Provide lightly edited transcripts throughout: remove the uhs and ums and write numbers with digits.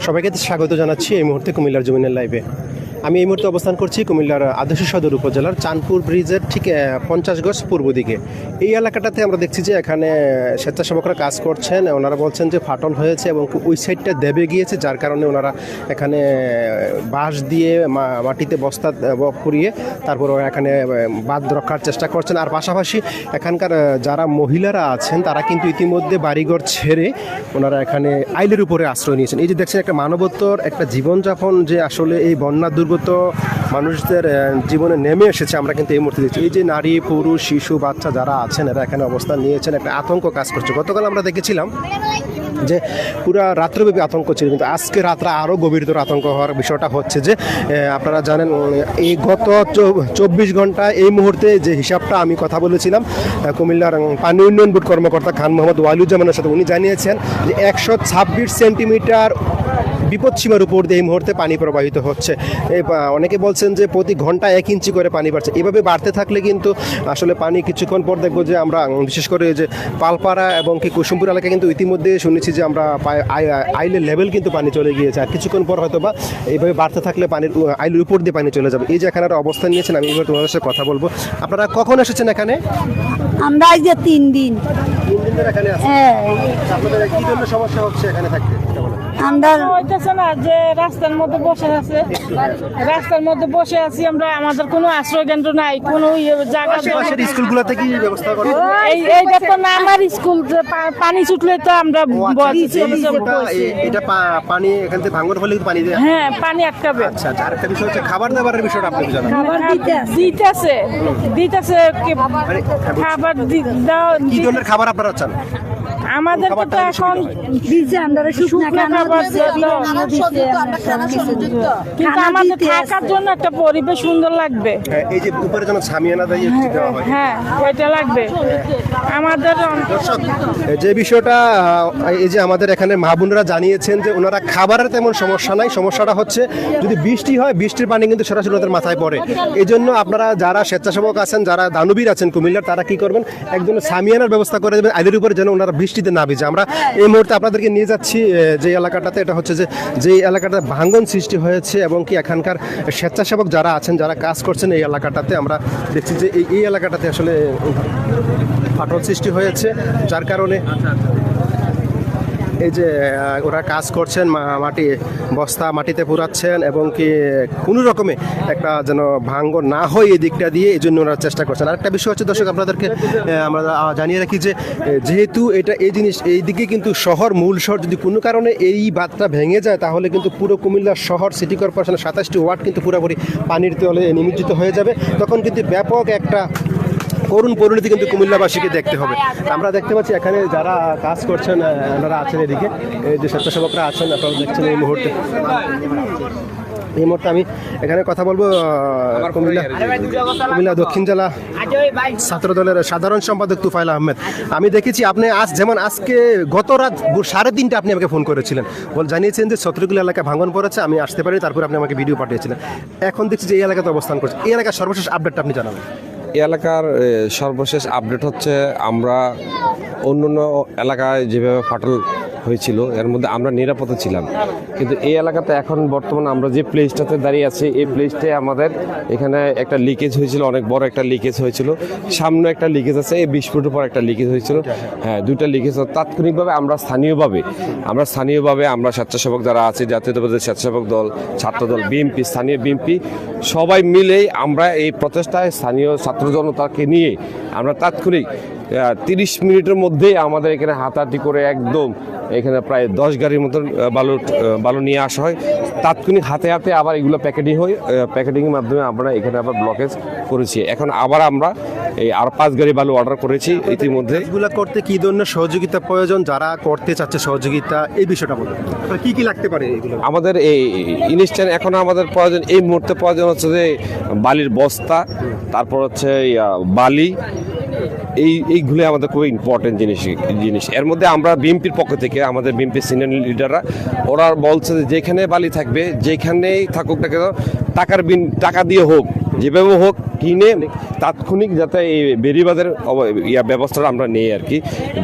সবাইকে স্বাগত জানাচ্ছি এই মুহূর্তে কুমিল্লার জমিনের লাইভে। আমি এই মুহূর্তে অবস্থান করছি কুমিল্লার আদর্শ সদর উপজেলার চাঁদপুর ব্রিজের ঠিক 50 গজ পূর্ব দিকে। এই এলাকাটাতে আমরা দেখছি যে এখানে স্বেচ্ছাসেবকরা কাজ করছেন। ওনারা বলছেন যে ফাটল হয়েছে এবং ওই সাইডটা দেবে গিয়েছে, যার কারণে ওনারা এখানে বাঁশ দিয়ে মাটিতে বস্তা পুড়িয়ে তারপর এখানে বাঁধ রক্ষার চেষ্টা করছেন। আর পাশাপাশি এখানকার যারা মহিলারা আছেন তারা কিন্তু ইতিমধ্যে বাড়িঘর ছেড়ে ওনারা এখানে আইলের উপরে আশ্রয় নিয়েছেন। এই যে দেখছেন একটা মানবতার একটা জীবনযাপন যে আসলে এই বন্যা দুর্গত মানুষদের জীবনে নেমে এসেছে, আমরা কিন্তু এই মুহূর্তে দেখছি। এই যে নারী, পুরুষ, শিশু, বাচ্চা যারা আছেন এরা এখানে অবস্থান নিয়েছেন, একটা আতঙ্ক কাজ করছে। গতকাল আমরা দেখেছিলাম যে পুরা রাত্রব্যাপী আতঙ্ক ছিল, কিন্তু আজকে রাত্রে আরও গভীরতর আতঙ্ক হওয়ার বিষয়টা হচ্ছে যে আপনারা জানেন এই গত 24 ঘন্টায় এই মুহূর্তে যে হিসাবটা আমি কথা বলেছিলাম কুমিল্লার পানি উন্নয়ন বোর্ড কর্মকর্তা খান মোহাম্মদ ওয়ালিউজ্জামানের সাথে, উনি জানিয়েছেন যে 126 সেন্টিমিটার বিপদসীমার উপর দিয়ে এই মুহূর্তে পানি প্রবাহিত হচ্ছে। অনেকে বলছেন যে প্রতি ঘন্টায় 1 ইঞ্চি করে পানি বাড়ছে। এভাবে বাড়তে থাকলে কিন্তু আসলে পানি কিছুক্ষণ পর দেখবো যে আমরা বিশেষ করে যে পালপাড়া এবং কি কুসুমপুর এলাকায় কিন্তু ইতিমধ্যে শুনেছি যে আমরা আইলের লেভেল কিন্তু পানি চলে গিয়েছে। আর কিছুক্ষণ পর হয়তো বা এইভাবে বাড়তে থাকলে পানির আইলের উপর দিয়ে পানি চলে যাবে। এই যে এখানে অবস্থান নিয়েছেন, আমি এবার তোমাদের সাথে কথা বলবো। আপনারা কখন এসেছেন এখানে? আমরা এই যে 3 দিন এখানে আছেন। আপনাদের কি জন্য সমস্যা হচ্ছে এখানে থাকতে? আমরা হইতেছে না যে রাস্তার মধ্যে বসে আছি আমরা, আমাদের কোনো আশ্রয় কেন্দ্র নাই, কোনো জায়গা। স্কুলগুলোতে কি ব্যবস্থা করে? এইটা তো না আমার স্কুল, পানি ছুটলে তো আমরা এটা পানি এখান থেকে ভাঙন হলে পানি দেয়। হ্যাঁ, পানি আটকাবে। আচ্ছা, আরেকটা বিষয় হচ্ছে খাবার দাবারের বিষয়টা আপনি জানেন। দিতেছে খাবার দাও। কি ধরনের খাবার আপনারা চান? আমাদের তো এখন কিন্তু আমাদের থাকার জন্য একটা পরিবেশ সুন্দর লাগবে। এই যে উপরে যেন ছামিয়ানা দেয়, হ্যাঁ ওইটা লাগবে আমাদের। দর্শক, যে বিষয়টা এই যে আমাদের এখানে মা বোনেরা জানিয়েছেন যে ওনারা খাবারের তেমন সমস্যা নাই, সমস্যাটা হচ্ছে যদি বৃষ্টি হয়, বৃষ্টির পানি কিন্তু সরাসরি ওদের মাথায় পড়ে। এই জন্য আপনারা যারা স্বেচ্ছাসেবক আছেন, যারা দানবীর আছেন কুমিল্লার, তারা কি করবেন, একজন ছামিয়ানার ব্যবস্থা করে দেবেন আইলের উপরে, যেন ওনারা বৃষ্টিতে না ভিজে। আমরা এই মুহূর্তে আপনাদেরকে নিয়ে যাচ্ছি যে এলাকাটাতে, এটা হচ্ছে যে এলাকাটা ভাঙ্গন সৃষ্টি হয়েছে এবং কি এখানকার স্বেচ্ছাসেবক যারা আছেন, যারা কাজ করছেন এই এলাকাটাতে, আমরা দেখছি যে এই এলাকাটাতে আসলে ফাটল সৃষ্টি হয়েছে, যার কারণে এই যে ওরা কাজ করছেন, মাটি বস্তা মাটিতে পুরাচ্ছেন এবং কি কোনো রকমে একটা যেন ভাঙ্গন না হয় এই দিকটা দিয়ে, এই জন্য ওরা চেষ্টা করছেন। আরেকটা বিষয় হচ্ছে দর্শক, আপনাদেরকে আমরা জানিয়ে রাখি যে যেহেতু এটা এই জিনিস এই দিকে কিন্তু শহর, মূল শহর, যদি কোনো কারণে এই বাঁধটা ভেঙে যায় তাহলে কিন্তু পুরো কুমিল্লা শহর সিটি কর্পোরেশনের 27টি ওয়ার্ড কিন্তু পুরোপুরি পানির তলে নিমজ্জিত হয়ে যাবে। তখন কিন্তু ব্যাপক একটা করুণ পরিণতি কিন্তু কুমিল্লাবাসীকে দেখতে হবে। আমরা দেখতে পাচ্ছি এখানে যারা কাজ করছেন ওনারা আছেন, এদিকে এই যে স্বেচ্ছাসেবকরা আছেন, আপনারা দেখছেন এই মুহূর্তে আমি এখানে কথা বলবো কুমিল্লা দক্ষিণ জেলা ছাত্র দলের সাধারণ সম্পাদক তুফাইল আহমেদ। আমি দেখেছি আপনি আজকে গত রাত 3:30 আপনি আমাকে ফোন করেছিলেন, জানিয়েছেন যে ছত্রগুলো এলাকায় ভাঙন পড়েছে, আমি আসতে পারি, তারপর আপনি আমাকে ভিডিও পাঠিয়েছিলেন। এখন দেখছি যে এই এলাকাতে অবস্থান করছে, এই এলাকার সর্বশেষ আপডেটটা আপনি জানাবেন। এই এলাকার সর্বশেষ আপডেট হচ্ছে, আমরা অন্য এলাকায় যেভাবে ফাটল হয়েছিল এর মধ্যে আমরা নিরাপদে ছিলাম, কিন্তু এই এলাকাতে এখন বর্তমানে আমরা যে প্লেসটাতে দাঁড়িয়ে আছি, এই প্লেসটায় আমাদের এখানে একটা লিকেজ হয়েছিল, অনেক বড় একটা লিকেজ হয়েছিল। সামনে একটা লিকেজ আছে, এই 20 ফুটের পর একটা লিকেজ হয়েছিল। হ্যাঁ, 2টা লিকেজ। তাৎক্ষণিকভাবে আমরা স্থানীয়ভাবে আমরা স্বেচ্ছাসেবক যারা আছে, জাতীয়তাবাদী স্বেচ্ছাসেবক দল, ছাত্র দল, বিএনপি, স্থানীয় বিএনপি সবাই মিলেই আমরা এই প্রচেষ্টায় স্থানীয় ছাত্র জনতাকে নিয়ে আমরা তাৎক্ষণিক 30 মিনিটের মধ্যেই আমাদের এখানে হাতাহাতি করে একদম এখানে প্রায় 10 গাড়ির মতন বালু নিয়ে আসা হয়। তাৎক্ষণিক হাতে আবার এগুলো প্যাকেটিংয়ের মাধ্যমে আমরা এখানে আবার ব্লকেজ করেছি। এখন আবার আমরা এই আর 5 গাড়ি বালু অর্ডার করেছি ইতিমধ্যে। এগুলো করতে কি ধরনের সহযোগিতা প্রয়োজন, যারা করতে চাচ্ছে সহযোগিতা, এই বিষয়টা বলুন, কি লাগতে পারে এগুলো? আমাদের এই ইনস্ট্যান্ট এখন আমাদের প্রয়োজন, এই মুহূর্তে প্রয়োজন হচ্ছে যে বালির বস্তা, তারপর হচ্ছে বালি, এইগুলো আমাদের খুবই ইম্পর্টেন্ট জিনিস। এর মধ্যে আমরা বিএনপির পক্ষ থেকে আমাদের বিএনপির সিনিয়র লিডাররা ওরা বলছে যে যেখানে বালি থাকবে যেখানেই থাকুক না কেন টাকা দিয়ে হোক যেভাবে হোক কিনে তাৎক্ষণিক যাতে এই বেরিবাদের ব্যবস্থাটা আমরা নেই আর কি।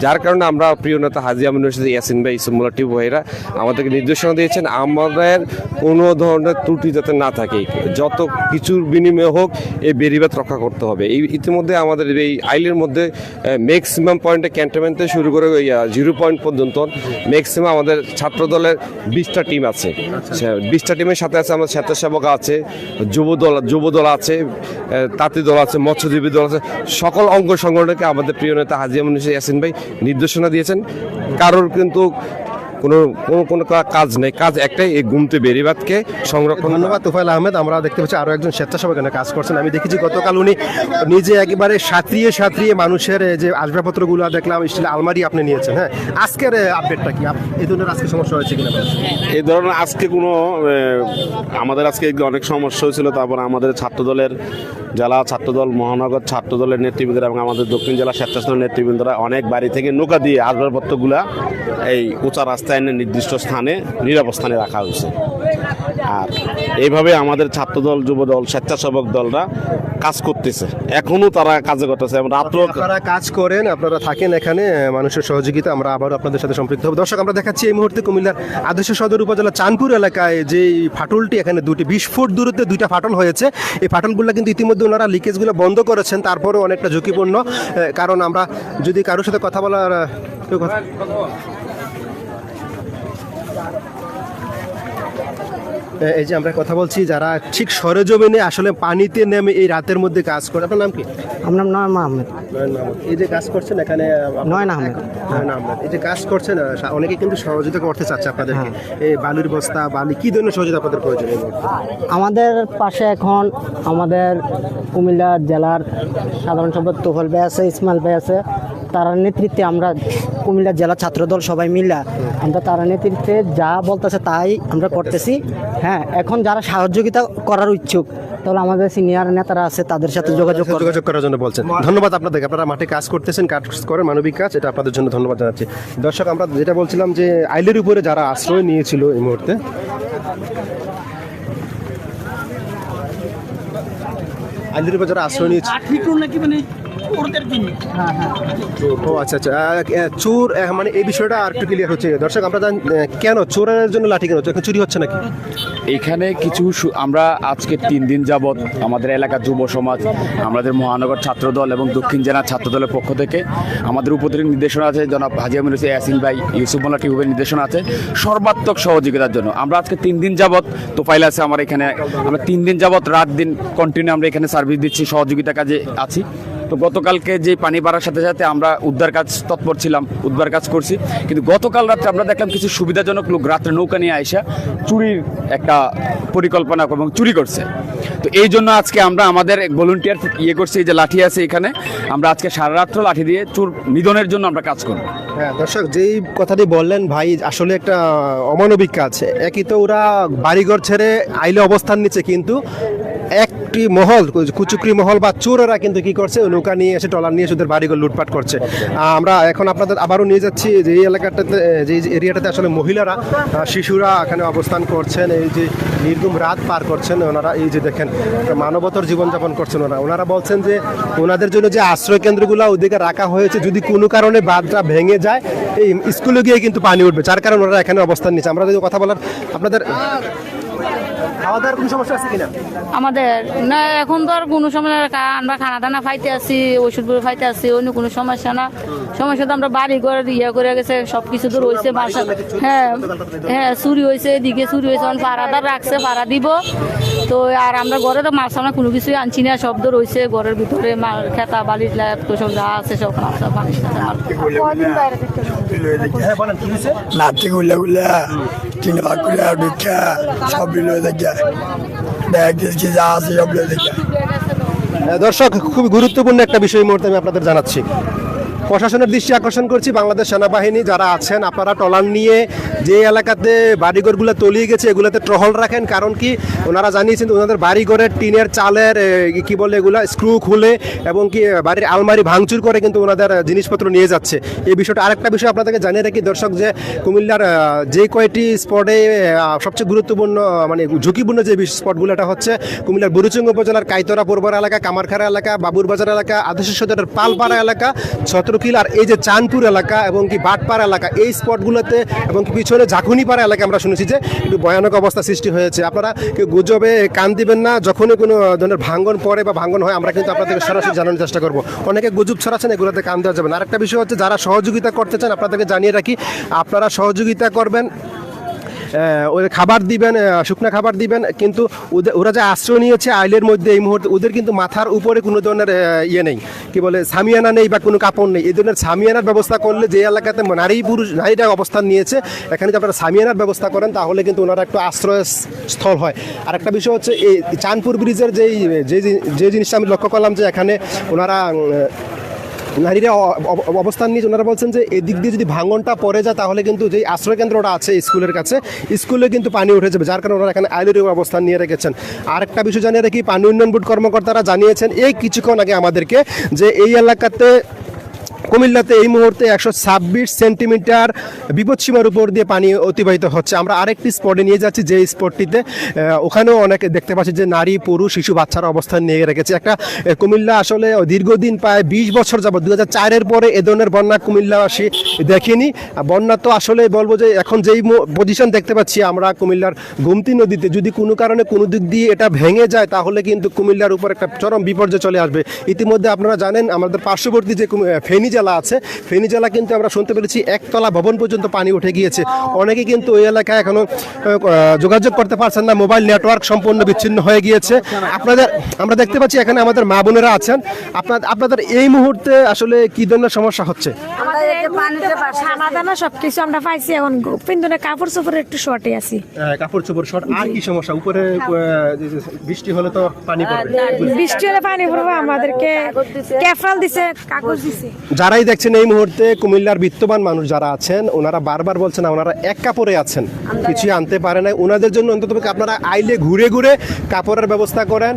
যার কারণে আমরা প্রিয় নেতা হাজী আমিন রশিদ, ইয়াসিন ভাই, ইসমুল্লাহ টিপু ভাইরা আমাদেরকে নির্দেশনা দিয়েছেন আমাদের কোনো ধরনের ত্রুটি যাতে না থাকে, যত কিছুর বিনিময়ে হোক এই বেরিবাদ রক্ষা করতে হবে। ইতিমধ্যে আমাদের এই আইলের মধ্যে ম্যাক্সিমাম পয়েন্টে ক্যান্টনমেন্ট থেকে শুরু করে 0 পয়েন্ট পর্যন্ত ম্যাক্সিমাম আমাদের ছাত্র দলের 20টা টিম আছে। 20টা টিমের সাথে আছে আমাদের স্বেচ্ছাসেবক আছে, যুব দল আছে, তাঁতি দল আছে, মৎস্যজীবী দল আছে, সকল অঙ্গ সংগঠনকে আমাদের প্রিয় নেতা হাজী আমিন রশিদ, ইয়াসিন ভাই নির্দেশনা দিয়েছেন। কারোর কিন্তু কোনো কাজ নেই, কাজ একটাই, এই গুমতি বেরিবাদকে সংরক্ষণ। ধন্যবাদ তোফায়েল আহমেদ। আমরা দেখতে পাচ্ছি আরও একজন স্বেচ্ছাসেবক এখানে কাজ করছেন। আমি দেখেছি গতকাল উনি নিজে একেবারে সাঁতরিয়ে মানুষের যে আসবাবপত্রগুলো দেখলাম, স্টিল আলমারি আপনি নিয়েছেন। হ্যাঁ, আজকের আপডেটটা কি? এই ধরনের আজকে সমস্যা হয়েছে কিনা? এই ধরনের আজকে কোনো আমাদের আজকে অনেক সমস্যা হয়েছিল। তারপর আমাদের ছাত্রদলের জেলা ছাত্রদল, মহানগর ছাত্রদলের নেতৃবৃন্দরা এবং আমাদের দক্ষিণ জেলা স্বেচ্ছাসেবক নেতৃবৃন্দরা অনেক বাড়ি থেকে নৌকা দিয়ে আসবাবপত্রগুলা এই উঁচা রাস্তায় এনে নির্দিষ্ট স্থানে নিরাপদ স্থানে রাখা হয়েছে। আর এইভাবে আমাদের ছাত্রদল, যুবদল, স্বেচ্ছাসেবক দলরা কাজ করতেছে, এখনো তারা কাজে করতেছে। আপনারা কাজ করেন, আপনারা থাকেন এখানে, মানুষের সহযোগিতা আমরা আবারও আপনাদের সাথে সম্পৃক্ত হব। দর্শক, আমরা দেখাচ্ছি এই মুহূর্তে কুমিল্লার আদর্শ সদর উপজেলা চাঁদপুর এলাকায় যে ফাটলটি, এখানে 20 ফুট দূরত্বে 2টা ফাটল হয়েছে। এই ফাটলগুলো কিন্তু ইতিমধ্যে ওনারা লিকেজগুলো বন্ধ করেছেন, তারপরেও অনেকটা ঝুঁকিপূর্ণ। কারণ আমরা যদি কারোর সাথে কথা বলার এই যে আমরা কথা বলছি যারা ঠিক সরেজমিনে আসলে পানিতে নেমে এই রাতের মধ্যে কাজ করে। আপনার নাম কি? আমার নাম নয়ন আহমেদ। এই যে কাজ করছেন এখানে, নয়ন আহমেদ। এই যে কাজ করছেন, অনেকে কিন্তু সহযোগিতা করতে চাচ্ছে আপনাদেরকে। এই বালির বস্তা, বালি, কি ধরনের সহযোগিতা আপনাদের প্রয়োজন? আমাদের পাশে এখন আমাদের কুমিল্লা জেলার সাধারণ সম্পাদক তোফায়েল ভাই আছে, ইসমাইল ভাই আছে, তার নেতৃত্বে আমরা কুমিল্লা জেলা ছাত্রদল সবাই মিলে আমরা তার নেতৃত্বে যা বলতেছে তাই আমরা করতেছি। হ্যাঁ, এখন যারা সহযোগিতা করার ইচ্ছুক তাহলে আমাদের সিনিয়র নেতারা আছে, তাদের সাথে যোগাযোগ করার জন্য বলছেন। ধন্যবাদ আপনাদেরকে, আপনারা মাঠে কাজ করতেছেন, কাজ করেন মানবিক কাজ, এটা আপনাদের জন্য ধন্যবাদ জানাচ্ছি। দর্শক, আমরা যেটা বলছিলাম যে আইলের উপরে যারা আশ্রয় নিয়েছিল এই মুহূর্তে, আইলের উপরে যারা আশ্রয় নিয়েছে, ও আচ্ছা আচ্ছা, চোর, মানে এই বিষয়টা আর একটু ক্লিয়ার হচ্ছে। দর্শক, আমরা জানি কেন চোরের জন্য লাঠি কেন হচ্ছে, চুরি হচ্ছে নাকি? এইখানে কিছু আমরা আজকে 3 দিন যাবৎ আমাদের এলাকার যুব সমাজ, আমাদের মহানগর ছাত্রদল এবং দক্ষিণ জেলা ছাত্রদলের পক্ষ থেকে আমাদের উপদের নির্দেশনা আছে, জনাব হাজী আমিন রশিদ, ইয়াসিন ভাই, ইউসুফুল্লাহ টিপু ভাইয়ের নির্দেশনা আছে সর্বাত্মক সহযোগিতার জন্য। আমরা আজকে 3 দিন যাবৎ, তোফায়েল আছে আমার এখানে, আমরা 3 দিন যাবৎ রাত দিন কন্টিনিউ আমরা এখানে সার্ভিস দিচ্ছি, সহযোগিতা কাজে আছি। তো গতকালকে যে পানি বাড়ার সাথে সাথে আমরা উদ্ধার কাজ তৎপর ছিলাম, উদ্ধার কাজ করছি। কিন্তু গতকাল রাত্রে আমরা দেখলাম কিছু সুবিধাজনক লোক রাত্রে নৌকা নিয়ে আইসা চুরির একটা পরিকল্পনা এবং চুরি করছে। তো এই জন্য আজকে আমরা আমাদের ভলেন্টিয়ার করছি, যে লাঠি আছে এখানে, আমরা আজকে সারা রাত্র লাঠি দিয়ে চোর নিধনের জন্য আমরা কাজ করব। হ্যাঁ দর্শক, যেই কথাটি বললেন ভাই, আসলে একটা অমানবিক কাজ। একই তো ওরা বাড়িঘর ছেড়ে আইলে অবস্থান নিচ্ছে, কিন্তু একটি মহল, কুচুকরি মহল বা চোরেরা কিন্তু কি করছে, নৌকা নিয়ে এসে ট্রলার নিয়ে ওদের বাড়িঘর লুটপাট করছে। আমরা এখন আপনাদের আবারও নিয়ে যাচ্ছি যে এই এলাকাটাতে, যে এরিয়াটাতে আসলে মহিলারা, শিশুরা এখানে অবস্থান করছেন, এই যে নির্গুম রাত পার করছেন ওনারা। এই যে দেখেন, মানবতর জীবনযাপন করছেন ওনারা বলছেন যে ওনাদের জন্য যে আশ্রয় কেন্দ্রগুলো ওদিকে রাখা হয়েছে, যদি কোনো কারণে বাঁধটা ভেঙে যায় এই স্কুলে গিয়ে কিন্তু পানি উঠবে, যার কারণে ওনারা এখানে অবস্থান নিচ্ছে। আমরা যদি কথা বলার, আপনাদের খাওয়া দাওয়ার কোনো সমস্যা আছে কিনা? আমাদের না, এখন তো আর কোনো সমস্যা, আমরা খানা দানা খাইতে আসি, ওষুধগুলো খাইতে আসি, অন্য কোনো সমস্যা না। সমস্যা তো আমরা বাড়ি ঘর করে গেছে, সব কিছু তো রয়েছে। হ্যাঁ হ্যাঁ, চুরি হয়েছে, এদিকে চুরি হয়েছে, পাড়াদার রাখছে, পাড়া দিব। তো আর আমরা ঘরে তো মাছ আমরা কোনো কিছুই আনছি না, শব্দ রয়েছে ঘরের ভিতরে, খেতা বালির সব যা আছে সব পানি দর্শক, খুবই গুরুত্বপূর্ণ একটা বিষয় এই মুহূর্তে আমি আপনাদের জানাচ্ছি। প্রশাসনের দৃষ্টি আকর্ষণ করছি, বাংলাদেশ সেনাবাহিনী যারা আছেন আপনারা ট্রলার নিয়ে যে এলাকাতে বাড়িঘরগুলো তলিয়ে গেছে এগুলোতে টহল রাখেন। কারণ কি ওনারা জানিয়েছেন ওনাদের বাড়িঘরের টিনের চালের কি বলে এগুলা স্ক্রু খুলে এবং কি বাড়ির আলমারি ভাঙচুর করে কিন্তু ওনাদের জিনিসপত্র নিয়ে যাচ্ছে। এই বিষয়টা আরেকটা বিষয় আপনাদেরকে জানিয়ে রাখি দর্শক, যে কুমিল্লার যে কয়টি স্পটে সবচেয়ে গুরুত্বপূর্ণ মানে ঝুঁকিপূর্ণ যে স্পটগুলো এটা হচ্ছে কুমিল্লার বুড়িচুঙ্গা উপজেলার কাইতরা পূর্বরা এলাকা, কামারখাড়া এলাকা, বাবুরবাজার এলাকা, আদর্শ সদরের পালপাড়া এলাকা, ছত্রকিল আর এই যে চাঁদপুর এলাকা এবং কি বাটপাড়া এলাকা, এই স্পটগুলোতে এবং কি পিছনে ঝাঁকুনিপাড়া এলাকা আমরা শুনেছি যে একটু ভয়ানক অবস্থা সৃষ্টি হয়েছে। আপনারা কেউ গুজবে কান দিবেন না, যখনই কোনো ধরনের ভাঙ্গন পড়ে বা ভাঙ্গন হয় আমরা কিন্তু আপনাদেরকে সরাসরি জানানোর চেষ্টা করব। অনেকে গুজব ছড়াচ্ছেন, এগুলোতে কান দেওয়া যাবে না। আরেকটা বিষয় হচ্ছে যারা সহযোগিতা করতে চান আপনাদেরকে জানিয়ে রাখি, আপনারা সহযোগিতা করবেন, ওদের খাবার দিবেন, শুকনা খাবার দিবেন, কিন্তু ওরা যে আশ্রয় নিয়েছে আইলের মধ্যে এই মুহূর্তে ওদের কিন্তু মাথার উপরে কোনো ধরনের ইয়ে নেই, কি বলে সামিয়ানা নেই বা কোনো কাপড় নেই। এই ধরনের সামিয়ানার ব্যবস্থা করলে যে এলাকাতে নারীরা অবস্থান নিয়েছে এখানে যদি আপনারা সামিয়ানার ব্যবস্থা করেন তাহলে কিন্তু ওনারা একটু আশ্রয়স্থল হয়। আর একটা বিষয় হচ্ছে এই চাঁদপুর ব্রিজের যে জিনিসটা আমি লক্ষ্য করলাম যে এখানে ওনারা নারীরা অবস্থান নিয়ে ওনারা বলছেন যে এদিক দিয়ে যদি ভাঙনটা পড়ে যায় তাহলে কিন্তু যেই আশ্রয়কেন্দ্রটা আছে স্কুলের কাছে, স্কুলে কিন্তু পানি উঠে যাবে, যার কারণে ওরা এখানে আইলের অবস্থান নিয়ে রেখেছেন। আরেকটা বিষয় জানিয়ে রাখি, পানি উন্নয়ন বোর্ড কর্মকর্তারা জানিয়েছেন এই কিছুক্ষণ আগে আমাদেরকে যে এই এলাকাতে কুমিল্লাতে এই মুহূর্তে 126 সেন্টিমিটার বিপদসীমার উপর দিয়ে পানি অতিবাহিত হচ্ছে। আমরা আরেকটি স্পটে নিয়ে যাচ্ছি, যে স্পটটিতে ওখানেও অনেক দেখতে পাচ্ছি যে নারী, পুরুষ, শিশু, বাচ্চারা অবস্থান নিয়ে রেখেছে। একটা কুমিল্লা আসলে দীর্ঘদিন প্রায় 20 বছর যাবত 2004-এর পরে এ ধরনের বন্যা কুমিল্লাবাসী দেখেনি। বন্যা তো আসলে বলবো যে এখন যেই পজিশন দেখতে পাচ্ছি আমরা কুমিল্লার গোমতী নদীতে, যদি কোনো কারণে কোনো দিক দিয়ে এটা ভেঙে যায় তাহলে কিন্তু কুমিল্লার উপর একটা চরম বিপর্যয় চলে আসবে। ইতিমধ্যে আপনারা জানেন আমাদের পার্শ্ববর্তী যে ফেনী জেলা আছে, ফেনী জেলা কিন্তু আমরা শুনতে পেরেছি একতলা ভবন পর্যন্ত পানি উঠে গিয়েছে। অনেকে কিন্তু ওই এলাকায় এখনো যোগাযোগ করতে পারছেন না, মোবাইল নেটওয়ার্ক সম্পূর্ণ বিচ্ছিন্ন হয়ে গিয়েছে। আমরা দেখতে পাচ্ছি এখানে আমাদের মা বোনেরা আছেন, আপনাদের এই মুহূর্তে আসলে কি ধরনের সমস্যা হচ্ছে? খানা দানা সবকিছু আমরা পাইছি, এখন কিন্তু কাপড় চোপড়ের একটু শর্টে আছি। কাপড় চোপড় শর্ট, আর কি সমস্যা? উপরে বৃষ্টি হলে তো পানি পড়বে, বৃষ্টি হলে পানি পড়বে, আমাদেরকে ক্যাফরাল দিছে, কাগজ দিছে। যারাই দেখছেন এই মুহূর্তে কুমিল্লার বিত্তবান মানুষ যারা আছেন ওনারা বারবার বলছেন ওনারা এক কাপড়ে আছেন, কিছুই আনতে পারে না। ওনাদের জন্য অন্তত আপনারা আইলে ঘুরে ঘুরে কাপড়ের ব্যবস্থা করেন,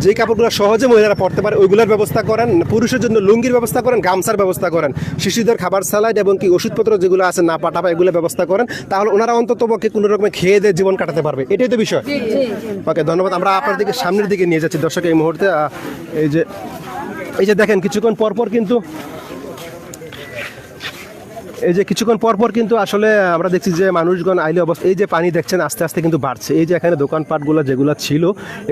যে কাপড়গুলো সহজে মহিলারা পরতে পারে ওইগুলোর ব্যবস্থা করেন, পুরুষের জন্য লুঙ্গির ব্যবস্থা করেন, গামছার ব্যবস্থা করেন, শিশুদের খাবার স্যালাড এবং কি ওষুধপত্র যেগুলো আছে না পাঠাবা এগুলো ব্যবস্থা করেন, তাহলে ওনারা অন্তত পক্ষে কোনো রকমের খেয়ে দিয়ে জীবন কাটাতে পারবে। এটাই তো বিষয়। ওকে, ধন্যবাদ। আমরা আপনার দিকে সামনের দিকে নিয়ে যাচ্ছি দর্শক এই মুহূর্তে। এই যে দেখেন কিছুক্ষণ পরপর কিন্তু আসলে আমরা দেখছি যে মানুষগণ আইলে অবস্থা, এই যে পানি দেখছেন আস্তে আস্তে কিন্তু বাড়ছে। এই যে এখানে দোকানপাটগুলো যেগুলো ছিল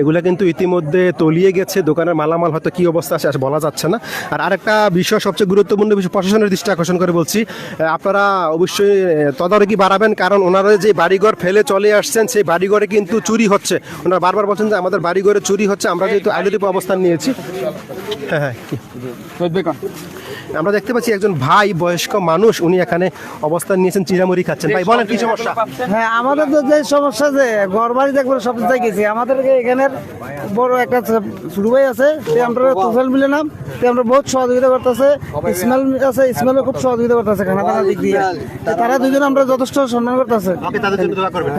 এগুলো কিন্তু ইতিমধ্যে তলিয়ে গেছে, দোকানের মালামাল হয়তো কী অবস্থা আছে বলা যাচ্ছে না। আর আরেকটা বিষয়, সবচেয়ে গুরুত্বপূর্ণ বিষয়, প্রশাসনের দৃষ্টি আকর্ষণ করে বলছি, আপনারা অবশ্যই তদারকি বাড়াবেন, কারণ ওনারা যে বাড়িঘর ফেলে চলে আসছেন সেই বাড়িঘরে কিন্তু চুরি হচ্ছে। ওনারা বারবার বলছেন যে আমাদের বাড়িঘরে চুরি হচ্ছে, আমরা যেহেতু আইলের উপর অবস্থান নিয়েছি। হ্যাঁ, আমরা দেখতে পাচ্ছি একজন ভাই বয়স্ক মানুষ উনি এখানে অবস্থান নিয়েছেন, চিরামুড়ি খাচ্ছেন। ভাই বলেন কি সমস্যা? হ্যাঁ, আমাদের তো যে সমস্যা যে ঘর বাড়ি দেখবো সব জায়গায় গেছি, আমাদের এখানের বড় একটা ছোট ভাই আছে, আমরা তুফেল মিলে নাম, আমরা বহুত সহযোগিতা করতেছে। ইসমাইল আছে, ইসমাইল খুব সহযোগিতা করতেছে খানা দানা দিক দিয়ে, তারা দুজন আমরা যথেষ্ট সম্মান করতেছে।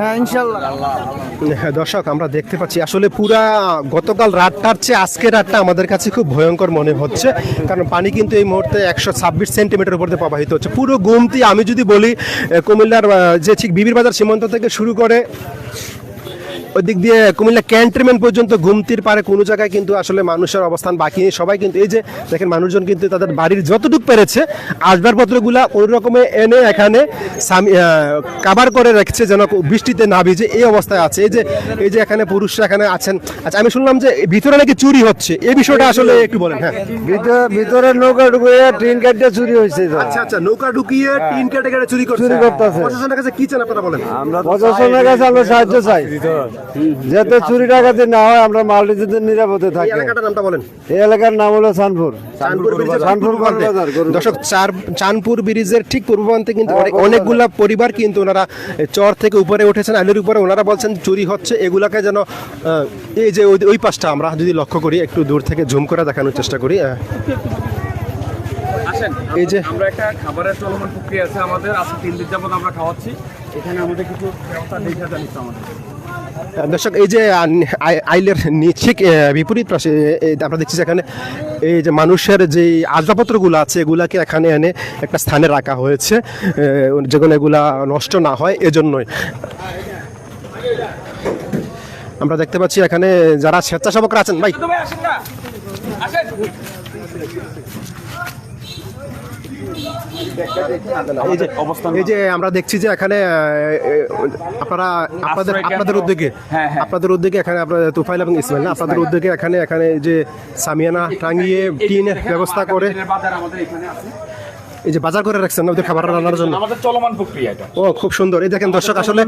হ্যাঁ, ইনশাল্লাহ। দর্শক আমরা দেখতে পাচ্ছি আসলে পুরা গতকাল রাতটার চেয়ে আজকের রাতটা আমাদের কাছে খুব ভয়ঙ্কর মনে হচ্ছে, কারণ পানি কিন্তু এই মুহূর্তে 126 সেন্টিমিটার উপর দিয়ে প্রবাহিত হচ্ছে। পুরো গোমতী, আমি যদি বলি কুমিল্লার যে ঠিক বিবির বাজার সীমান্ত থেকে শুরু করে ওই দিক দিয়ে কুমিল্লা ক্যান্টনমেন্ট পর্যন্ত গোমতীর পারে কোনো জায়গায় কিন্তু আসলে মানুষের অবস্থান বাকি নেই। সবাই কিন্তু এই যে দেখেন মানুষজন কিন্তু তাদের বাড়ির যতটুকু পেরেছে আসবাবপত্রগুলা কোনো রকমে এনে এখানে কাভার করে রেখেছে যেন বৃষ্টিতে না ভিজে, এই অবস্থায় আছে। এই যে এখানে পুরুষরা এখানে আছেন। আচ্ছা, আমি শুনলাম যে ভিতরে নাকি চুরি হচ্ছে, এই বিষয়টা আসলে একটু বলেন। হ্যাঁ, ভিতরে নৌকা ঢুকিয়ে টিন কাটে চুরি হয়েছে। আচ্ছা, নৌকা ঢুকিয়ে টিন কেটে চুরি করতেছে। প্রশাসনের কাছে কি চান আপনারা বলেন? প্রশাসনের কাছে আমরা সাহায্য চাই, যাতে চুরি ডাকাতি না হয়, আমরা মালটি যাতে নিরাপদে থাকি। এলাকাটার নামটা বলেন। এই এলাকার নাম হলো চাঁদপুর। দর্শক, চাঁদপুর ব্রিজের ঠিক পূর্বপ্রান্তে কিন্তু অনেকগুলা পরিবার কিন্তু ওনারা চর থেকে উপরে উঠেছেন, আইলের উপরে। ওনারা বলছেন চুরি হচ্ছে, এগুলাকে যেন এই যে ওই পাশটা আমরা যদি লক্ষ্য করি, একটু দূর থেকে জুম করে দেখানোর চেষ্টা করি। এই যে আমরা একটা খাবারের চলমান প্রক্রিয়া আছে আমাদের, আজকে 3 দিন যাবত আমরা খাওয়াচ্ছি। এখানে আমাদের কিছু ব্যবস্থা দেখা যাচ্ছে আমাদের। দর্শক, এই যে আইলের ঠিক বিপরীত পাশে আমরা দেখছি এখানে এই যে মানুষের যে আসবাবপত্রগুলো আছে এগুলাকে এখানে এনে একটা স্থানে রাখা হয়েছে, যেগুলো এগুলা নষ্ট না হয় এজন্যই। আমরা দেখতে পাচ্ছি এখানে যারা স্বেচ্ছাসেবকরা আছেন, ভাই এই যে আমরা দেখছি যে এখানে আপনাদের উদ্যোগে এখানে আপনাদের তুফাইল এবং ইসমাইল না, আপনাদের উদ্যোগে এখানে যে সামিয়ানা টাঙিয়ে টিনের ব্যবস্থা করে এই যে বাজার করে রাখছেন ওদের খাবার রান্নার জন্য, আমাদের চলমান প্রক্রিয়া এটা। ও খুব সুন্দর। এই দেখেন দর্শক, আসলে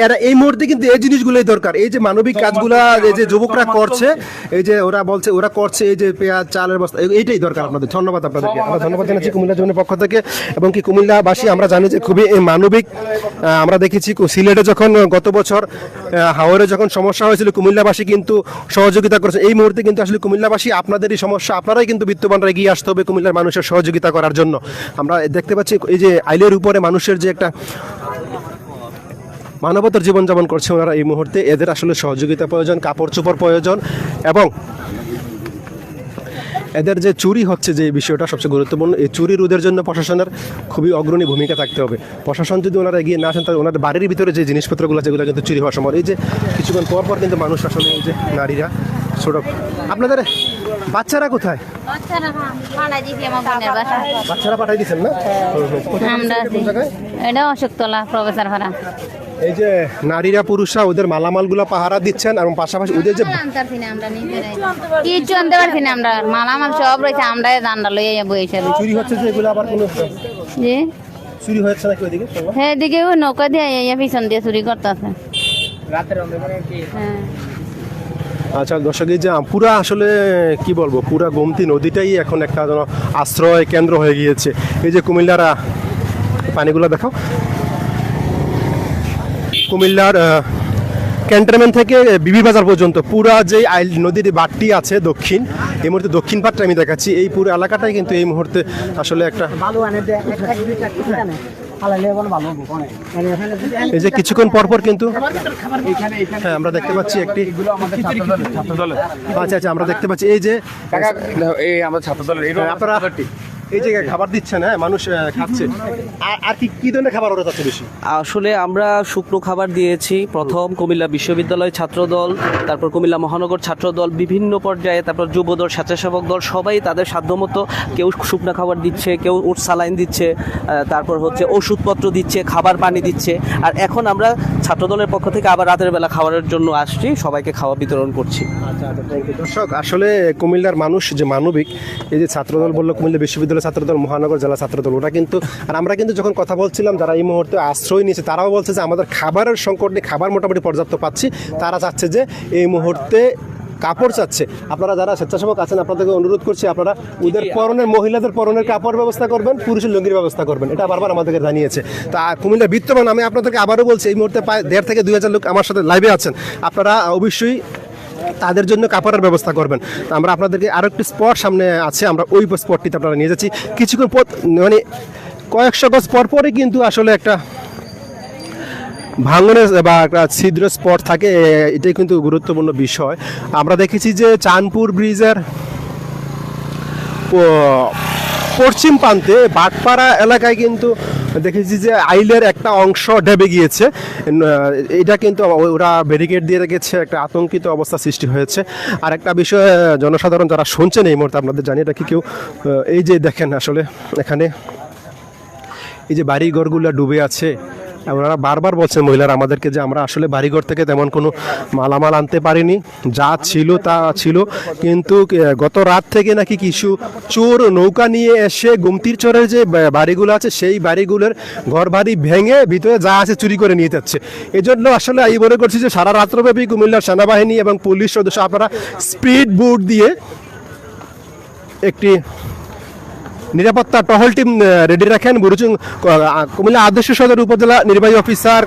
এরা এই মুহূর্তে কিন্তু এই জিনিসগুলোই দরকার, এই যে মানবিক কাজগুলা এই যে যুবকরা করছে, এই যে ওরা বলছে ওরা করছে, এই যে পেঁয়াজ চালের বস্তা, এইটাই দরকার আপনাদের। ধন্যবাদ আপনাদেরকে, আমরা ধন্যবাদ জানাচ্ছি কুমিল্লা জোনের পক্ষ থেকে। এবং কি কুমিল্লাবাসী আমরা জানি যে খুবই মানবিক। আমরা দেখেছি সিলেটে যখন গত বছর হাওরে যখন সমস্যা হয়েছিল কুমিল্লাবাসী কিন্তু সহযোগিতা করেছে। এই মুহূর্তে কিন্তু আসলে কুমিল্লাবাসী আপনাদেরই সমস্যা, আপনারাই কিন্তু বিত্তবানরা এগিয়ে আসতে হবে কুমিল্লার মানুষের সহযোগিতা করার জন্য। আমরা দেখতে পাচ্ছি এই যে আইলের উপরে মানুষের যে একটা মানবতার জীবনযাপন করছে ওনারা এই মুহূর্তে, এদের আসলে সহযোগিতা প্রয়োজন, কাপড় চোপড় প্রয়োজন, এবং এদের যে চুরি হচ্ছে যে বিষয়টা সবচেয়ে গুরুত্বপূর্ণ। এই চুরি রোধের জন্য প্রশাসনের খুবই অগ্রণী ভূমিকা থাকতে হবে। প্রশাসন যদি ওনারা এগিয়ে না আসেন তাহলে ওনাদের বাড়ির ভিতরে যে জিনিসপত্রগুলো যেগুলো কিন্তু চুরি হওয়ার সময়, এই যে কিছুক্ষণ পর পর কিন্তু মানুষ আসলে এই যে নারীরা ছোট, আপনাদের বাচ্চারা কোথায়? বাচ্চারা পাঠাই দিচ্ছেন না? এটা অশোকতলা প্রফেসর ভাড়া। এই যে নারীরা পুরুষরা ওদের মালামালগুলো পাহারা দিচ্ছেন, এবং পাশাপাশি ওদের যে কিছু আনতে পারছি না আমরা, মালামাল সব রয়েছে, আমরা জানডা লইয়া বইছে। চুরি হচ্ছে যে এগুলো আবার কোনো জি চুরি হচ্ছে নাকি ওইদিকে? হ্যাঁ, এদিকে ওই নৌকা দিয়ে পিছন দিয়ে চুরি করতেছে। হ্যাঁ। আচ্ছা দর্শক, এই যে পুরা আসলে কি বলবো, পুরা গোমতী নদীটাই এখন একটা যেন আশ্রয় কেন্দ্র হয়ে গিয়েছে। এই যে কুমিল্লার পানিগুলো দেখাও, কুমিল্লার ক্যান্টনমেন্ট থেকে বিবি বাজার পর্যন্ত পুরা যে আইল নদীর বাটটি আছে দক্ষিণ, এই মুহূর্তে দক্ষিণ পাটটা আমি দেখাচ্ছি, এই পুরো এলাকাটাই কিন্তু এই মুহূর্তে আসলে একটা এই যে কিছুক্ষণ পরপর কিন্তু হ্যাঁ আমরা দেখতে পাচ্ছি একটি আচ্ছা আমরা দেখতে পাচ্ছি এই যে আমাদের ছাত্র দলের আপনারা এই যে খাবার দিচ্ছেন, হ্যাঁ মানুষ খাচ্ছে, আর কি ধরনের খাবার ওরা যাচ্ছে বেশি? আসলে আমরা শুকনো খাবার দিয়েছি। প্রথম কুমিল্লা বিশ্ববিদ্যালয় ছাত্রদল, তারপর কুমিল্লা মহানগর ছাত্রদল, বিভিন্ন পর্যায়ে, তারপর যুবদল, স্বেচ্ছাসেবক দল, সবাই তাদের সাধ্যমতো কেউ শুকনো খাবার দিচ্ছে, কেউ ওট সালাইন দিচ্ছে, তারপর হচ্ছে ওষুধপত্র দিচ্ছে, খাবার পানি দিচ্ছে। আর এখন আমরা ছাত্রদলের পক্ষ থেকে আবার রাতের বেলা খাবারের জন্য আসছি, সবাইকে খাওয়া বিতরণ করছি। দর্শক, আসলে কুমিল্লার মানুষ যে মানবিক, এই যে ছাত্রদল বললো কুমিল্লা বিশ্ববিদ্যালয় ছাত্রদল, মহানগর জেলা ছাত্রদল, ওটা কিন্তু আর আমরা কিন্তু যখন কথা বলছিলাম যারা এই মুহূর্তে আশ্রয় নিয়েছে তারাও বলছে যে আমাদের খাবারের সংকট নেই, খাবার মোটামুটি পর্যাপ্ত পাচ্ছি। তারা চাচ্ছে যে এই মুহূর্তে কাপড় চাচ্ছে। আপনারা যারা স্বেচ্ছাসেবক আছেন আপনাদেরকে অনুরোধ করছি আপনারা ওদের পরনের, মহিলাদের পরনের কাপড় ব্যবস্থা করবেন, পুরুষের লুঙ্গির ব্যবস্থা করবেন, এটা বারবার আমাদেরকে জানিয়েছে। তা কুমিল্লা বিত্তবান, আমি আপনাদেরকে আবারও বলছি এই মুহূর্তে প্রায় 1,500 থেকে 2,000 লোক আমার সাথে লাইভে আছেন, আপনারা অবশ্যই তাদের জন্য কাপড়ের ব্যবস্থা করবেন। আমরা আপনাদেরকে আরও একটি স্পট সামনে আছে, আমরা ওই স্পটটিতে আপনারা নিয়ে যাচ্ছি। কিছুক্ষণ পর মানে কয়েকশো গজ পরপরই কিন্তু আসলে একটা ভাঙনের বা একটা ছিদ্র স্পট থাকে, এটাই কিন্তু গুরুত্বপূর্ণ বিষয়। আমরা দেখেছি যে চাঁদপুর ব্রিজের পশ্চিম প্রান্তে বাটপাড়া এলাকায় কিন্তু দেখেছি যে আইলের একটা অংশ ডেবে গিয়েছে, এটা কিন্তু ওরা ব্যারিকেড দিয়ে রেখেছে, একটা আতঙ্কিত অবস্থা সৃষ্টি হয়েছে। আর একটা বিষয় জনসাধারণ যারা শুনছেন এই মুহূর্তে আপনাদের জানি এটা কি কেউ, এই যে দেখেন আসলে এখানে এই যে বাড়িঘরগুলো ডুবে আছে, ওনারা বারবার বলছেন মহিলারা আমাদেরকে যে আমরা আসলে বাড়িঘর থেকে তেমন কোনো মালামাল আনতে পারিনি, যা ছিল তা ছিল, কিন্তু গত রাত থেকে নাকি কিছু চোর নৌকা নিয়ে এসে গুমতির চরের যে বাড়িগুলো আছে সেই বাড়িগুলোর ঘর বাড়ি ভেঙে ভিতরে যা আছে চুরি করে নিয়ে যাচ্ছে। এই জন্য আসলে এই মনে করছি যে সারা রাত্রব্যাপী কুমিল্লার সেনাবাহিনী এবং পুলিশ সদস্য আপনারা স্পিড বোট দিয়ে একটি নিরাপত্তা টহল টিম রেডি রাখেন বুড়িচং কুমিল্লা আদর্শ সদর উপজেলা নির্বাহী অফিসার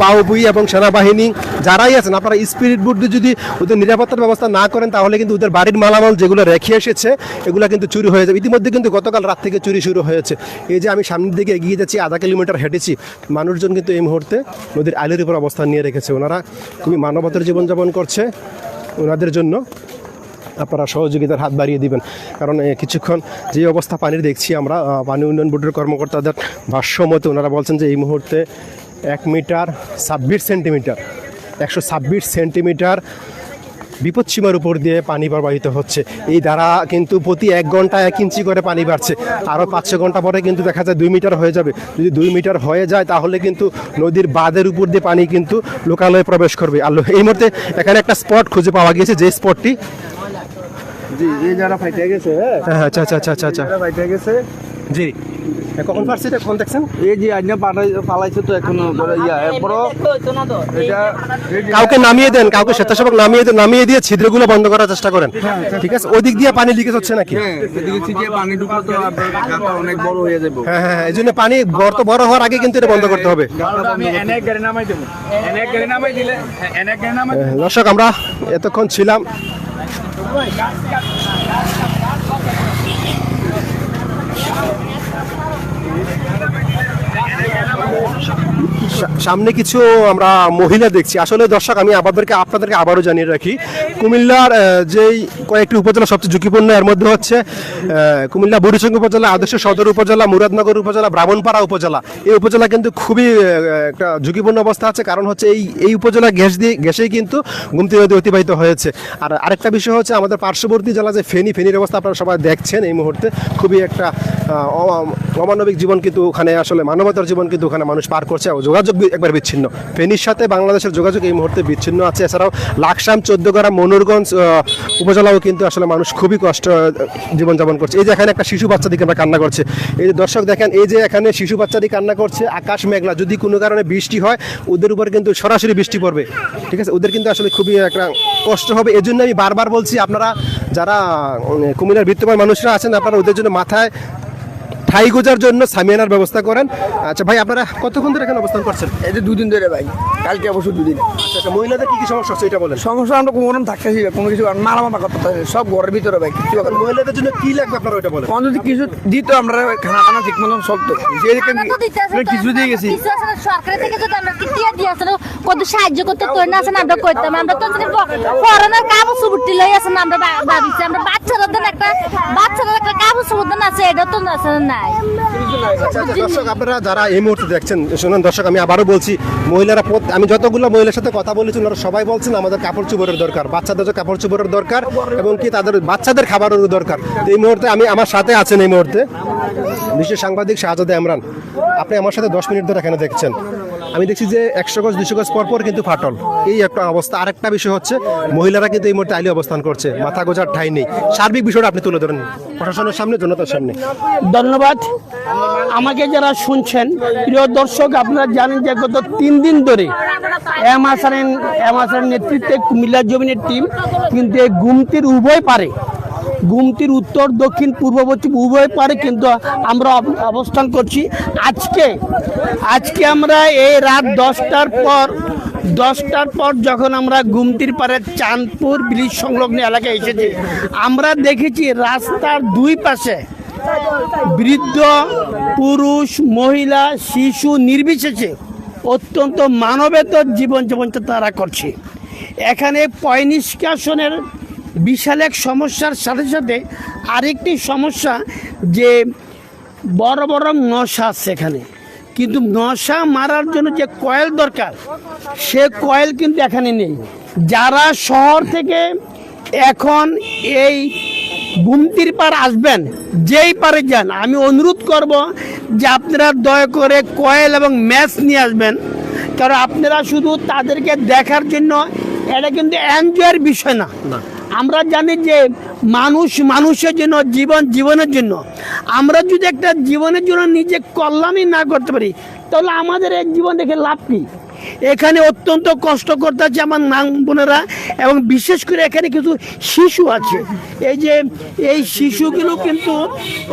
পাউবুই এবং সেনাবাহিনী যারাই আছেন, আপনারা স্পিরিট বোট দিয়ে যদি ওদের নিরাপত্তার ব্যবস্থা না করেন তাহলে কিন্তু ওদের বাড়ির মালামাল যেগুলো রেখে এসেছে এগুলো কিন্তু চুরি হয়ে যাবে। ইতিমধ্যে কিন্তু গতকাল রাত থেকে চুরি শুরু হয়েছে। এই যে আমি সামনের দিকে এগিয়ে যাচ্ছি, আধা কিলোমিটার হেঁটেছি, মানুষজন কিন্তু এই মুহূর্তে নদীর আইলের উপর অবস্থান নিয়ে রেখেছে। ওনারা খুবই মানবতার জীবনযাপন করছে। ওনাদের জন্য আপনারা সহযোগিতার হাত বাড়িয়ে দিবেন, কারণ কিছুক্ষণ যে অবস্থা পানির দেখছি আমরা, পানি উন্নয়ন বোর্ডের কর্মকর্তাদের ভাষ্য মতে ওনারা বলছেন যে এই মুহূর্তে 1 মিটার 26 সেন্টিমিটার 126 সেন্টিমিটার বিপদসীমার উপর দিয়ে পানি প্রবাহিত হচ্ছে। এই দ্বারা কিন্তু প্রতি 1 ঘন্টা 1 ইঞ্চি করে পানি বাড়ছে। আরও 5-6 ঘন্টা পরে কিন্তু দেখা যায় 2 মিটার হয়ে যাবে। যদি 2 মিটার হয়ে যায় তাহলে কিন্তু নদীর বাঁধের উপর দিয়ে পানি কিন্তু লোকালয়ে প্রবেশ করবে। আর এই মুহূর্তে এখানে একটা স্পট খুঁজে পাওয়া গিয়েছে, যে স্পটটি জি এই যারা ফাইটে গেছে, হ্যাঁ আচ্ছা আচ্ছা আচ্ছা আচ্ছা ফাইটে গেছে জি, কখন পারছে এটা, কখন দেখছেন? এই যে আজ পালাইছে তো এখনো এরপরও এটা কাউকে নামিয়ে দেন, কাউকে স্বেচ্ছাসেবক নামিয়ে দিয়ে ছিদ্রগুলো বন্ধ করার চেষ্টা করেন, ঠিক আছে? ওদিক দিয়ে পানি লিকেজ হচ্ছে নাকি? এদিকে থেকে পানি ঢুকলে তো আপনার গাঁথা অনেক বড় হয়ে যাবে। হ্যাঁ হ্যাঁ, এই জন্য পানি গর্ত বড় হওয়ার আগে কিন্তু এটা বন্ধ করতে হবে। দর্শক, আমরা এতক্ষণ ছিলাম সামনে কিছু আমরা মহিলা দেখছি। আসলে দর্শক, আমি আপনাদেরকে আবারও জানিয়ে রাখি, কুমিল্লার যেই কয়েকটি উপজেলা সবচেয়ে ঝুঁকিপূর্ণ, এর মধ্যে হচ্ছে কুমিল্লা বুড়িচং উপজেলা, আদর্শ সদর উপজেলা, মুরাদনগর উপজেলা, ব্রাহ্মণপাড়া উপজেলা। এই উপজেলা কিন্তু খুবই একটা ঝুঁকিপূর্ণ অবস্থা আছে, কারণ হচ্ছে এই উপজেলা গ্যাসেই কিন্তু গোমতী নদী অতিবাহিত হয়েছে। আর আরেকটা বিষয় হচ্ছে আমাদের পার্শ্ববর্তী জেলা যে ফেনীর অবস্থা আপনারা সবাই দেখছেন এই মুহূর্তে। খুবই একটা অমানবিক জীবন কিন্তু ওখানে, আসলে মানবতার জীবন কিন্তু ওখানে মানুষ পার করছে। যোগাযোগ একবার বিচ্ছিন্ন, ফেনীর সাথে বাংলাদেশের যোগাযোগ এই মুহূর্তে বিচ্ছিন্ন আছে। এছাড়াও লাকসাম, চৌদ্দগ্রাম, মনুরগঞ্জ উপজেলাও কিন্তু আসলে মানুষ খুবই কষ্ট জীবনযাপন করছে। এই যে এখানে একটা শিশু বাচ্চা দিকে আমরা কান্না করছে, এই যে দর্শক দেখেন, এই যে এখানে শিশু বাচ্চাটি কান্না করছে। আকাশ মেঘলা, যদি কোনো কারণে বৃষ্টি হয় ওদের উপর কিন্তু সরাসরি বৃষ্টি পড়বে, ঠিক আছে? ওদের কিন্তু আসলে খুবই একটা কষ্ট হবে। এই জন্য আমি বারবার বলছি, আপনারা যারা কুমিল্লার বিত্তবান মানুষরা আছেন, আপনারা ওদের জন্য মাথায় ঠাই গোজার জন্য সামিয়ানার ব্যবস্থা করেন। আচ্ছা ভাই, আপনারা কতক্ষণ ধরে এখানে অবস্থান করছেন? এই যে 2 দিন ধরে ভাই, কালকে অবশ্য 2 দিন। আচ্ছা, মহিলাদের কি কি সমস্যা হচ্ছে এটা বলেন। সমস্যা আমরা কোনো থাকতেছি, কোনো কিছু মারামারা করতে সব ঘরের ভিতরে ভাই। কিছু মহিলাদের জন্য কি লাগবে আপনারা ওইটা বলেন। কোন যদি কিছু দিত আমরা খানা টানা ঠিক মতন চলতো। কিছু দিয়ে গেছি সরকার থেকে যদি আমরা টিয়া দিয়ে আসলে কত সাহায্য করতে তোর না আসেন আমরা করতাম। আমরা তো ফরেনার কাগজ সুবুটি লই আসেন, আমরা ভাবিছি আমরা বাচ্চাদের একটা কাগজ সুবুটি আছে, এটা তো আসলে নাই। দর্শক, আপনারা যারা এই মুহূর্তে দেখছেন, শুনুন দর্শক, আমি আবারও বলছি, মহিলারা, আমি যতগুলো মহিলার সাথে কথা বলেছি ওনারা সবাই বলছেন আমাদের কাপড় চোপড়ের দরকার, বাচ্চাদের কাপড় চোপড়ের দরকার, এবং কি তাদের বাচ্চাদের খাবারের দরকার। তো এই মুহূর্তে আমার সাথে আছেন এই মুহূর্তে বিশেষ সাংবাদিক শাহজাদা ইমরান। আপনি আমার সাথে 10 মিনিট ধরে এখানে দেখছেন। আমি দেখছি যে 100 গজ 200 গজ পর কিন্তু ফাটল, এই একটা অবস্থা। আরেকটা বিষয় হচ্ছে, মহিলারা কিন্তু এই মুহূর্তে আইলে অবস্থান করছে, মাথা গোজার ঠাঁই নেই। সার্বিক বিষয়টা আপনি তুলে ধরেন প্রশাসনের সামনে, জনতার সামনে। ধন্যবাদ। আমাকে যারা শুনছেন, প্রিয় দর্শক, আপনারা জানেন যে গত 3 দিন ধরে এম হাসানের নেতৃত্বে কুমিল্লা জমিনের টিম কিন্তু এই গুমতির উভয় পারে, গুমতির উত্তর, দক্ষিণ, পূর্ব, পশ্চিম উভয় পারে কিন্তু আমরা অবস্থান করছি। আজকে আমরা এই রাত 10টার পর যখন আমরা গুমতির পাড়ে চাঁদপুর ব্রিজ সংলগ্ন এলাকায় এসেছি, আমরা দেখেছি রাস্তার 2 পাশে বৃদ্ধ, পুরুষ, মহিলা, শিশু নির্বিশেষে অত্যন্ত মানবেতর জীবনযাপন তারা করছে। এখানে পয় নিষ্কাশনের বিশাল এক সমস্যার সাথে সাথে আরেকটি সমস্যা, যে বড় বড় মশা আছে এখানে, কিন্তু মশা মারার জন্য যে কয়েল দরকার সে কয়েল কিন্তু এখানে নেই। যারা শহর থেকে এখন এই গুমতির পার আসবেন, যেই পারে যান, আমি অনুরোধ করব যে আপনারা দয়া করে কয়েল এবং ম্যাচ নিয়ে আসবেন, কারণ আপনারা শুধু তাদেরকে দেখার জন্য, এটা কিন্তু এনজয়ের বিষয় না। আমরা জানি যে মানুষের জন্য, জীবনের জন্য, আমরা যদি একটা জীবনের জন্য নিজে কল্যাণই না করতে পারি তাহলে আমাদের এই জীবন দেখে লাভ কি? এখানে অত্যন্ত কষ্ট করতে আছে আমার নাম বোনেরা, এবং বিশেষ করে এখানে কিছু শিশু আছে। এই যে এই শিশুগুলো কিন্তু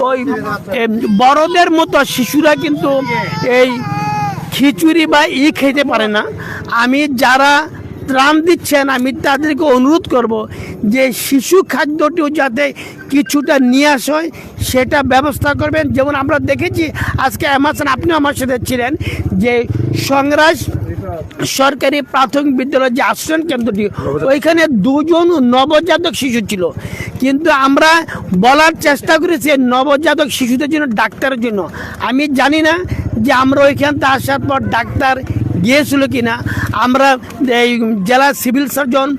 ওই বড়দের মতো শিশুরা কিন্তু এই খিচুড়ি বা খেতে পারে না। আমি যারা ত্রাণ দিচ্ছেন আমি তাদেরকে অনুরোধ করব যে শিশু খাদ্যটিও যাতে কিছুটা নিয়ে আসা হয় সেটা ব্যবস্থা করবেন। যেমন আমরা দেখেছি আজকে অ্যামাজন, আপনিও আমার সাথে ছিলেন, যে সংগ্রাস সরকারি প্রাথমিক বিদ্যালয়ের যে আশ্রয়ণ কেন্দ্রটি, ওইখানে 2 জন নবজাতক শিশু ছিল, কিন্তু আমরা বলার চেষ্টা করেছি নবজাতক শিশুদের জন্য ডাক্তারের জন্য। আমি জানি না যে আমরা ওইখান থেকে আসার পর ডাক্তার গিয়েছিল কিনা। আমরা এই জেলা সিভিল সার্জন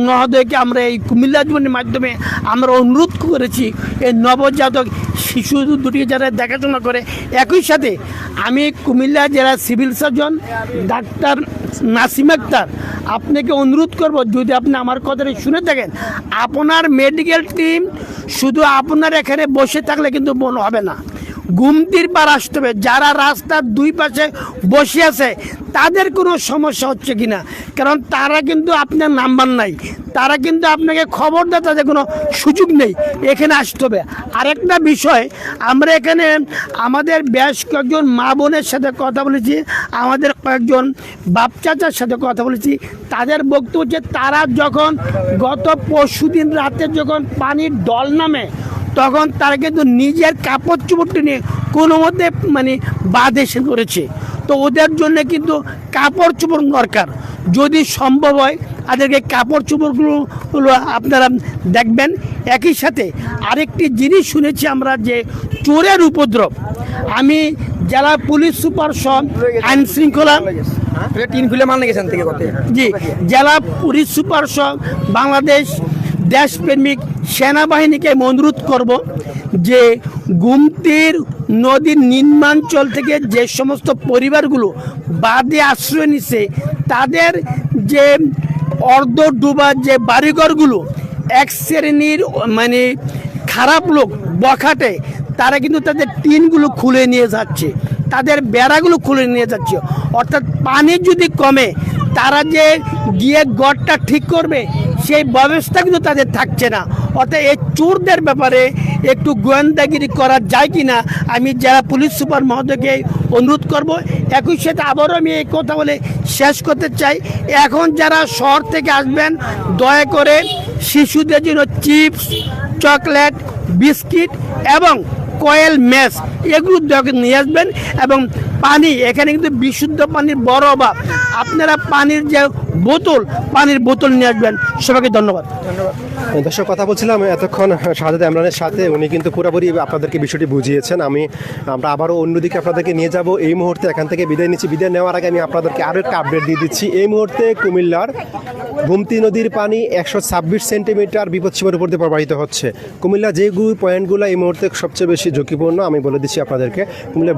মহোদয়কে আমরা এই কুমিল্লা জীবনের মাধ্যমে আমরা অনুরোধ করেছি এই নবজাতক শিশু দুটি যারা দেখাশোনা করে। একই সাথে আমি কুমিল্লা জেলা civil surgeon doctor Nasim Akhtar আপনাকে অনুরোধ করব, যদি আপনি আমার কথাটা শুনে থাকেন, আপনার মেডিকেল টিম শুধু আপনার এখানে বসে থাকলে কিন্তু মনে হবে না, গুমতির পার আসতে হবে। যারা রাস্তার 2 পাশে বসে আছে তাদের কোনো সমস্যা হচ্ছে কিনা, কারণ তারা কিন্তু আপনার নাম্বার নাই, তারা কিন্তু আপনাকে খবর দেয়, তাদের কোনো সুযোগ নেই, এখানে আসতে হবে। আরেকটা বিষয়, আমরা এখানে আমাদের বেশ কয়েকজন মা বোনের সাথে কথা বলেছি, আমাদের কয়েকজন বাপ চাচার সাথে কথা বলেছি। তাদের বক্তব্য হচ্ছে তারা যখন গত পরশুদিন রাতে যখন পানির ডল নামে তখন তারা কিন্তু নিজের কাপড় চোপড়টি নিয়ে কোনো মতে মানে বাধে এসে করেছে। তো ওদের জন্য কিন্তু কাপড় চোপড় দরকার, যদি সম্ভব হয় তাদেরকে কাপড় চোপড়গুলো আপনারা দেখবেন। একই সাথে আরেকটি জিনিস শুনেছি আমরা যে চোরের উপদ্রব। আমি জেলা পুলিশ সুপার সহ আইন শৃঙ্খলা জি জেলা পুলিশ সুপার সহ বাংলাদেশ দেশপ্রেমিক সেনাবাহিনীকে অনুরোধ করব যে গুমতির নদীর নিম্নাঞ্চল থেকে যে সমস্ত পরিবারগুলো বাদে আশ্রয় নিছে তাদের যে অর্ধ ডুবা যে বাড়িঘরগুলো, এক শ্রেণীর মানে খারাপ লোক বখাটে, তারা কিন্তু তাদের টিনগুলো খুলে নিয়ে যাচ্ছে, তাদের বেড়াগুলো খুলে নিয়ে যাচ্ছে। অর্থাৎ পানি যদি কমে তারা যে গিয়ে গড়টা ঠিক করবে সেই ব্যবস্থা কিন্তু তাদের থাকছে না। অর্থাৎ এই চোরদের ব্যাপারে একটু গোয়েন্দাগিরি করা যায় কি না আমি যারা পুলিশ সুপার মহোদয়কে অনুরোধ করব। একই সাথে আবারও আমি এই কথা বলে শেষ করতে চাই, এখন যারা শহর থেকে আসবেন দয়া করে শিশুদের জন্য চিপস, চকলেট, বিস্কিট এবং কয়েল ম্যাশ এগুলো নিয়ে আসবেন, এবং পানি, এখানে কিন্তু বিশুদ্ধ পানির বড় অভাব, আপনারা পানির যে পানির বোতল নিয়ে আসবেন। সবাইকে ধন্যবাদ। দর্শক, কথা বলছিলাম এতক্ষণ শাহাদাত ইমরানের সাথে, উনি কিন্তু পুরোপুরি আপনাদেরকে বিষয়টি বুঝিয়েছেন। আমরা আবারও অন্যদিকে আপনাদেরকে নিয়ে যাব। এই মুহূর্তে এখান থেকে বিদায় নিচ্ছি। বিদায় নেওয়ার আগে আমি আপনাদেরকে আরও একটা আপডেট দিয়ে দিচ্ছি। এই মুহূর্তে কুমিল্লার গুমতি নদীর পানি 126 সেন্টিমিটার বিপদসীমার উপর দিয়ে প্রবাহিত হচ্ছে। কুমিল্লা যে পয়েন্টগুলো এই মুহূর্তে সবচেয়ে বেশি ঝুঁকিপূর্ণ আমি বলে দিচ্ছি আপনাদেরকে। কুমিল্লা